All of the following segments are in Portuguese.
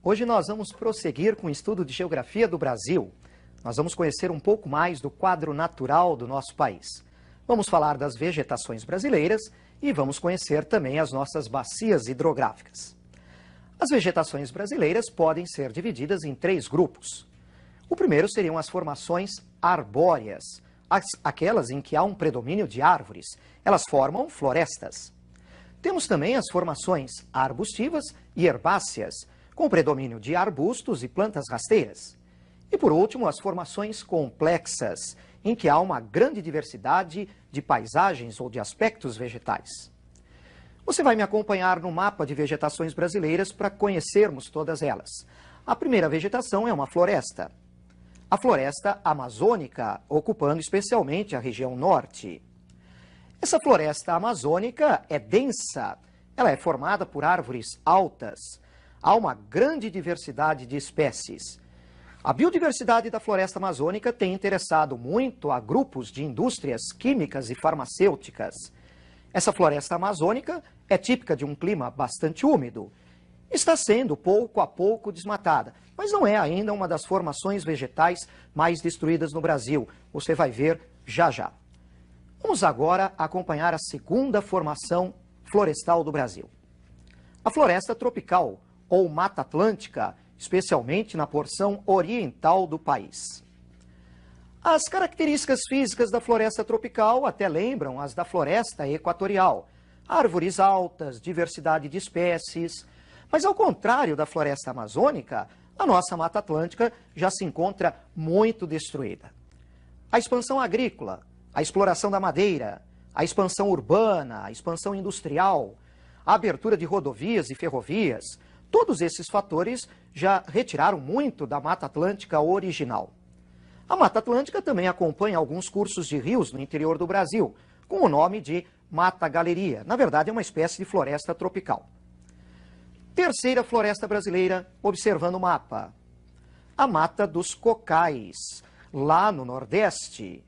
Hoje nós vamos prosseguir com o estudo de Geografia do Brasil. Nós vamos conhecer um pouco mais do quadro natural do nosso país. Vamos falar das vegetações brasileiras e vamos conhecer também as nossas bacias hidrográficas. As vegetações brasileiras podem ser divididas em 3 grupos. O primeiro seriam as formações arbóreas, aquelas em que há um predomínio de árvores. Elas formam florestas. Temos também as formações arbustivas e herbáceas, com predomínio de arbustos e plantas rasteiras. E por último, as formações complexas, em que há uma grande diversidade de paisagens ou de aspectos vegetais. Você vai me acompanhar no mapa de vegetações brasileiras para conhecermos todas elas. A primeira vegetação é uma floresta. A floresta amazônica, ocupando especialmente a região norte. Essa floresta amazônica é densa, ela é formada por árvores altas. Há uma grande diversidade de espécies. A biodiversidade da floresta amazônica tem interessado muito a grupos de indústrias químicas e farmacêuticas. Essa floresta amazônica é típica de um clima bastante úmido. Está sendo pouco a pouco desmatada, mas não é ainda uma das formações vegetais mais destruídas no Brasil. Você vai ver já já. Vamos agora acompanhar a segunda formação florestal do Brasil. A floresta tropical, ou Mata Atlântica, especialmente na porção oriental do país. As características físicas da floresta tropical até lembram as da floresta equatorial. Árvores altas, diversidade de espécies. Mas ao contrário da floresta amazônica, a nossa Mata Atlântica já se encontra muito destruída. A expansão agrícola, a exploração da madeira, a expansão urbana, a expansão industrial, a abertura de rodovias e ferrovias, todos esses fatores já retiraram muito da Mata Atlântica original. A Mata Atlântica também acompanha alguns cursos de rios no interior do Brasil, com o nome de Mata Galeria. Na verdade, é uma espécie de floresta tropical. Terceira floresta brasileira, observando o mapa. A Mata dos Cocais, lá no Nordeste.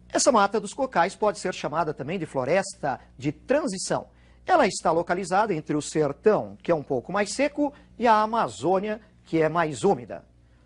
Essa Mata dos Cocais pode ser chamada também de floresta de transição. Ela está localizada entre o sertão, que é um pouco mais seco, e a Amazônia, que é mais úmida.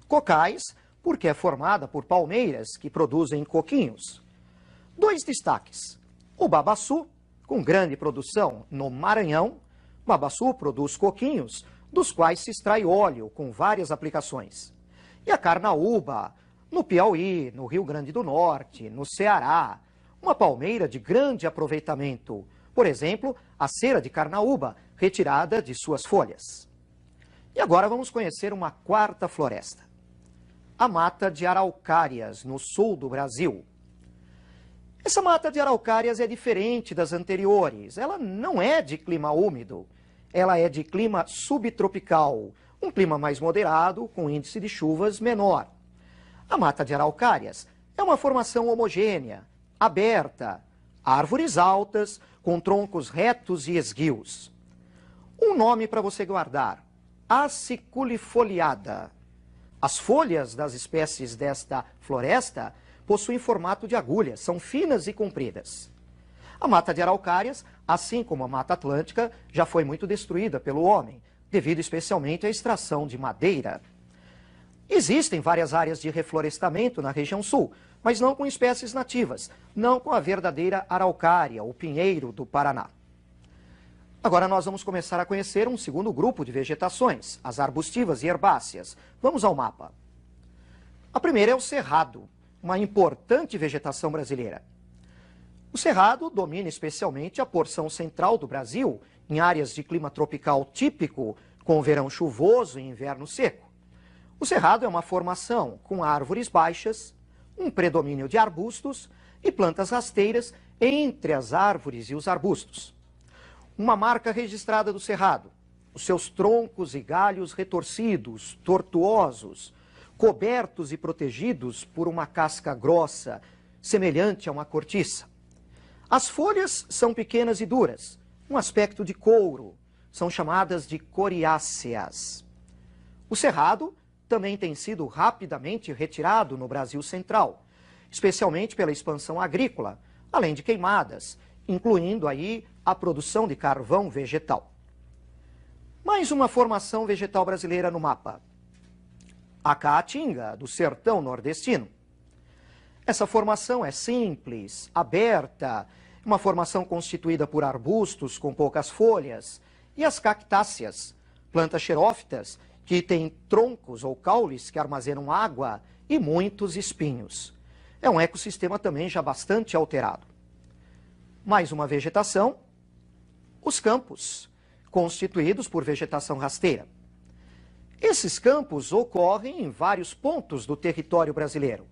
Cocais, porque é formada por palmeiras que produzem coquinhos. 2 destaques. O babaçu, com grande produção no Maranhão. O babaçu produz coquinhos, dos quais se extrai óleo com várias aplicações. E a carnaúba, no Piauí, no Rio Grande do Norte, no Ceará. Uma palmeira de grande aproveitamento. Por exemplo, a cera de carnaúba, retirada de suas folhas. E agora vamos conhecer uma quarta floresta. A Mata de Araucárias, no sul do Brasil. Essa Mata de Araucárias é diferente das anteriores. Ela não é de clima úmido. Ela é de clima subtropical, um clima mais moderado, com índice de chuvas menor. A Mata de Araucárias é uma formação homogênea, aberta, árvores altas, com troncos retos e esguios. Um nome para você guardar: aciculifoliada. As folhas das espécies desta floresta possuem formato de agulha, são finas e compridas. A Mata de Araucárias, assim como a Mata Atlântica, já foi muito destruída pelo homem, devido especialmente à extração de madeira. Existem várias áreas de reflorestamento na região sul, mas não com espécies nativas, não com a verdadeira araucária, o pinheiro do Paraná. Agora nós vamos começar a conhecer um segundo grupo de vegetações, as arbustivas e herbáceas. Vamos ao mapa. A primeira é o cerrado, uma importante vegetação brasileira. O cerrado domina especialmente a porção central do Brasil, em áreas de clima tropical típico, com verão chuvoso e inverno seco. O cerrado é uma formação com árvores baixas, um predomínio de arbustos e plantas rasteiras entre as árvores e os arbustos. Uma marca registrada do cerrado: os seus troncos e galhos retorcidos, tortuosos, cobertos e protegidos por uma casca grossa, semelhante a uma cortiça. As folhas são pequenas e duras, um aspecto de couro, são chamadas de coriáceas. O cerrado também tem sido rapidamente retirado no Brasil central, especialmente pela expansão agrícola, além de queimadas, incluindo aí a produção de carvão vegetal. Mais uma formação vegetal brasileira no mapa. A caatinga, do sertão nordestino. Essa formação é simples, aberta, uma formação constituída por arbustos com poucas folhas, e as cactáceas, plantas xerófitas, que têm troncos ou caules que armazenam água e muitos espinhos. É um ecossistema também já bastante alterado. Mais uma vegetação, os campos, constituídos por vegetação rasteira. Esses campos ocorrem em vários pontos do território brasileiro.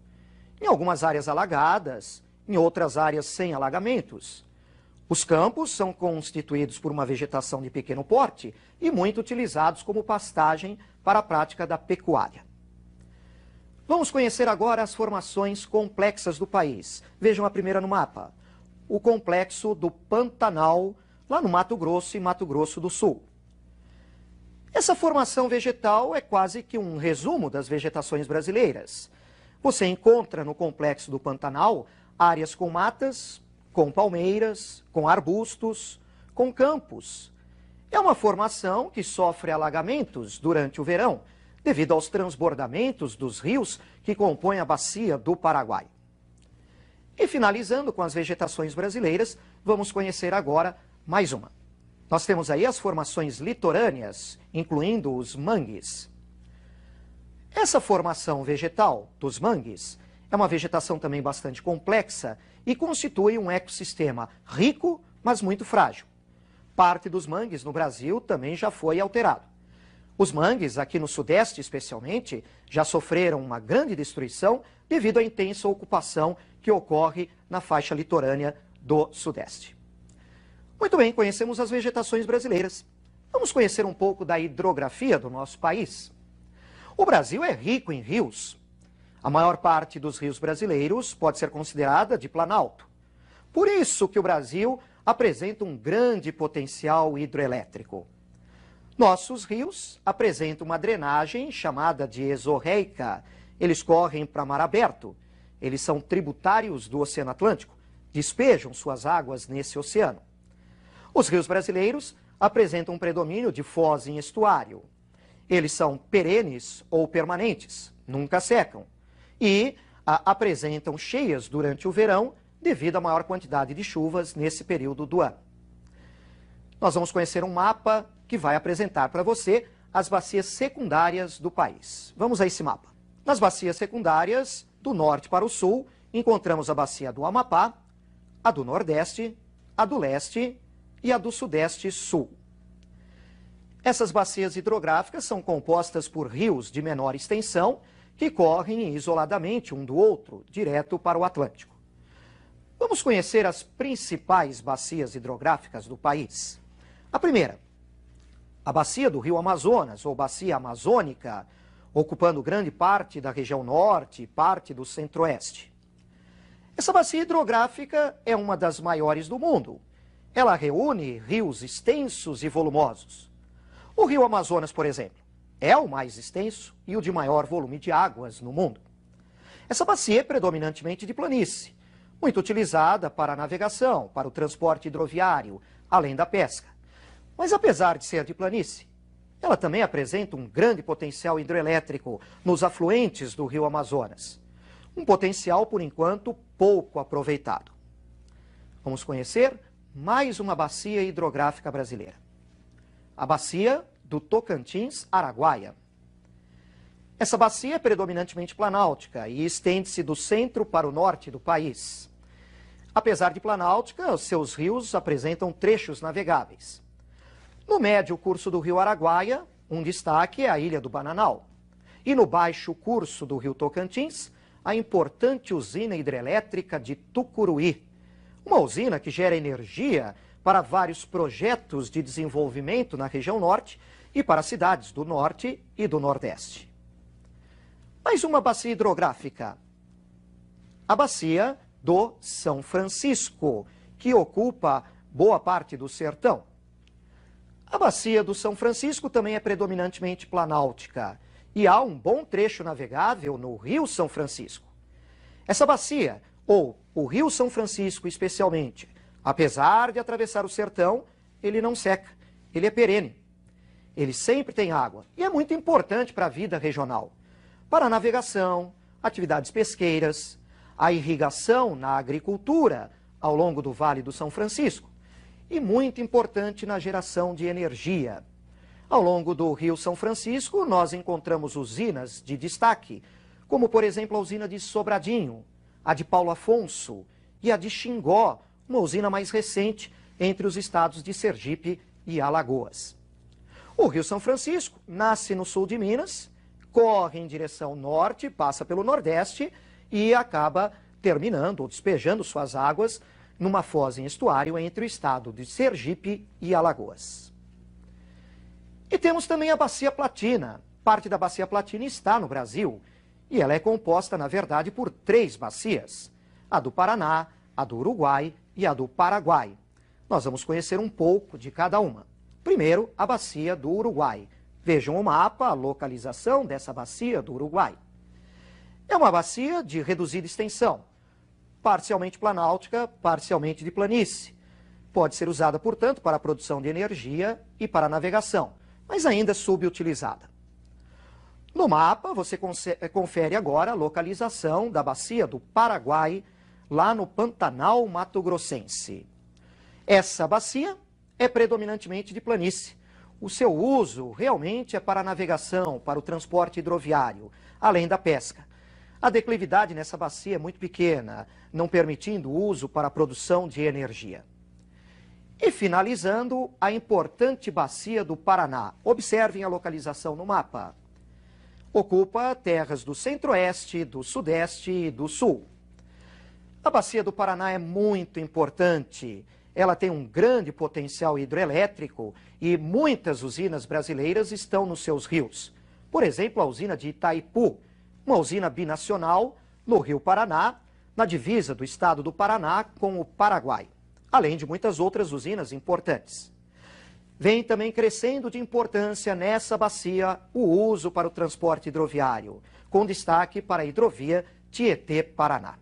Em algumas áreas alagadas, em outras áreas sem alagamentos. Os campos são constituídos por uma vegetação de pequeno porte e muito utilizados como pastagem para a prática da pecuária. Vamos conhecer agora as formações complexas do país. Vejam a primeira no mapa. O complexo do Pantanal, lá no Mato Grosso e Mato Grosso do Sul. Essa formação vegetal é quase que um resumo das vegetações brasileiras. Você encontra no complexo do Pantanal áreas com matas, com palmeiras, com arbustos, com campos. É uma formação que sofre alagamentos durante o verão, devido aos transbordamentos dos rios que compõem a bacia do Paraguai. E finalizando com as vegetações brasileiras, vamos conhecer agora mais uma. Nós temos aí as formações litorâneas, incluindo os mangues. Essa formação vegetal dos mangues é uma vegetação também bastante complexa e constitui um ecossistema rico, mas muito frágil. Parte dos mangues no Brasil também já foi alterado. Os mangues, aqui no Sudeste especialmente, já sofreram uma grande destruição devido à intensa ocupação que ocorre na faixa litorânea do Sudeste. Muito bem, conhecemos as vegetações brasileiras. Vamos conhecer um pouco da hidrografia do nosso país. O Brasil é rico em rios. A maior parte dos rios brasileiros pode ser considerada de planalto. Por isso que o Brasil apresenta um grande potencial hidroelétrico. Nossos rios apresentam uma drenagem chamada de exorreica. Eles correm para mar aberto. Eles são tributários do Oceano Atlântico, despejam suas águas nesse oceano. Os rios brasileiros apresentam um predomínio de foz em estuário. Eles são perenes ou permanentes, nunca secam, e apresentam cheias durante o verão devido à maior quantidade de chuvas nesse período do ano. Nós vamos conhecer um mapa que vai apresentar para você as bacias secundárias do país. Vamos a esse mapa. Nas bacias secundárias, do norte para o sul, encontramos a bacia do Amapá, a do Nordeste, a do Leste e a do Sudeste-Sul. Essas bacias hidrográficas são compostas por rios de menor extensão que correm isoladamente um do outro, direto para o Atlântico. Vamos conhecer as principais bacias hidrográficas do país. A primeira, a bacia do Rio Amazonas, ou bacia amazônica, ocupando grande parte da região norte e parte do centro-oeste. Essa bacia hidrográfica é uma das maiores do mundo. Ela reúne rios extensos e volumosos. O Rio Amazonas, por exemplo, é o mais extenso e o de maior volume de águas no mundo. Essa bacia é predominantemente de planície, muito utilizada para a navegação, para o transporte hidroviário, além da pesca. Mas apesar de ser de planície, ela também apresenta um grande potencial hidroelétrico nos afluentes do Rio Amazonas. Um potencial, por enquanto, pouco aproveitado. Vamos conhecer mais uma bacia hidrográfica brasileira. A bacia do Tocantins-Araguaia. Essa bacia é predominantemente planáltica e estende-se do centro para o norte do país. Apesar de planáltica, os seus rios apresentam trechos navegáveis. No médio curso do rio Araguaia, um destaque é a Ilha do Bananal. E no baixo curso do rio Tocantins, a importante usina hidrelétrica de Tucuruí. Uma usina que gera energia para vários projetos de desenvolvimento na região norte e para cidades do norte e do nordeste. Mais uma bacia hidrográfica. A bacia do São Francisco, que ocupa boa parte do sertão. A bacia do São Francisco também é predominantemente planáltica e há um bom trecho navegável no Rio São Francisco. Essa bacia, ou o Rio São Francisco especialmente, apesar de atravessar o sertão, ele não seca, ele é perene. Ele sempre tem água e é muito importante para a vida regional. Para a navegação, atividades pesqueiras, a irrigação na agricultura ao longo do Vale do São Francisco e muito importante na geração de energia. Ao longo do Rio São Francisco, nós encontramos usinas de destaque, como, por exemplo, a usina de Sobradinho, a de Paulo Afonso e a de Xingó, uma usina mais recente entre os estados de Sergipe e Alagoas. O Rio São Francisco nasce no sul de Minas, corre em direção norte, passa pelo nordeste e acaba terminando ou despejando suas águas numa foz em estuário entre o estado de Sergipe e Alagoas. E temos também a Bacia Platina. Parte da Bacia Platina está no Brasil e ela é composta, na verdade, por 3 bacias: a do Paraná, a do Uruguai e a do Paraguai. Nós vamos conhecer um pouco de cada uma. Primeiro, a Bacia do Uruguai. Vejam o mapa, a localização dessa Bacia do Uruguai. É uma bacia de reduzida extensão, parcialmente planáltica, parcialmente de planície. Pode ser usada, portanto, para a produção de energia e para a navegação, mas ainda subutilizada. No mapa, você confere agora a localização da Bacia do Paraguai, lá no Pantanal Mato-Grossense. Essa bacia é predominantemente de planície. O seu uso realmente é para a navegação, para o transporte hidroviário, além da pesca. A declividade nessa bacia é muito pequena, não permitindo o uso para a produção de energia. E finalizando, a importante Bacia do Paraná. Observem a localização no mapa. Ocupa terras do centro-oeste, do sudeste e do sul. A Bacia do Paraná é muito importante. Ela tem um grande potencial hidroelétrico e muitas usinas brasileiras estão nos seus rios. Por exemplo, a usina de Itaipu, uma usina binacional no Rio Paraná, na divisa do estado do Paraná com o Paraguai, além de muitas outras usinas importantes. Vem também crescendo de importância nessa bacia o uso para o transporte hidroviário, com destaque para a hidrovia Tietê-Paraná.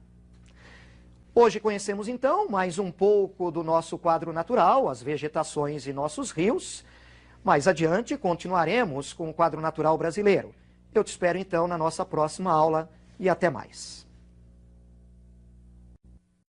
Hoje conhecemos então mais um pouco do nosso quadro natural, as vegetações e nossos rios. Mais adiante continuaremos com o quadro natural brasileiro. Eu te espero então na nossa próxima aula e até mais.